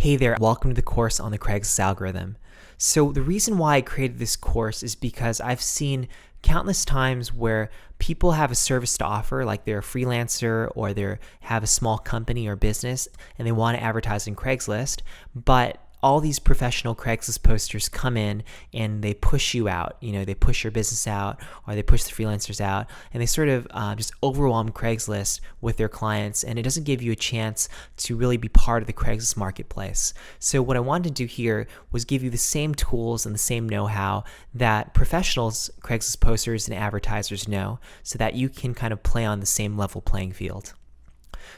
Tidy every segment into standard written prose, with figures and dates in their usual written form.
Hey there, welcome to the course on the Craigslist algorithm. So the reason why I created this course is because I've seen countless times where people have a service to offer, like they're a freelancer or they have a small company or business and they want to advertise on Craigslist, but all these professional Craigslist posters come in and they push you out. They push your business out or they push the freelancers out, and they sort of just overwhelm Craigslist with their clients, and it doesn't give you a chance to really be part of the Craigslist marketplace. So what I wanted to do here was give you the same tools and the same know-how that professionals, Craigslist posters and advertisers know, so that you can kind of play on the same level playing field.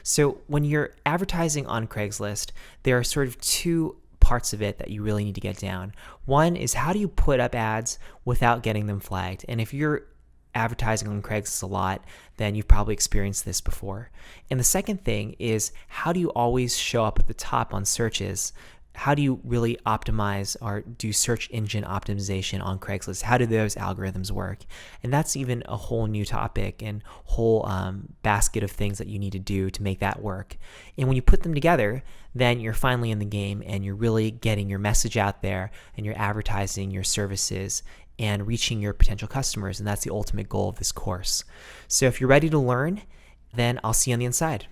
So when you're advertising on Craigslist, there are sort of two parts of it that you really need to get down. One is, how do you put up ads without getting them flagged? And if you're advertising on Craigslist a lot, then you've probably experienced this before. And the second thing is, how do you always show up at the top on searches? How do you really optimize or do search engine optimization on Craigslist? How do those algorithms work? And that's even a whole new topic and whole basket of things that you need to do to make that work. And when you put them together, then you're finally in the game and you're really getting your message out there and you're advertising your services and reaching your potential customers. And that's the ultimate goal of this course. So if you're ready to learn, then I'll see you on the inside.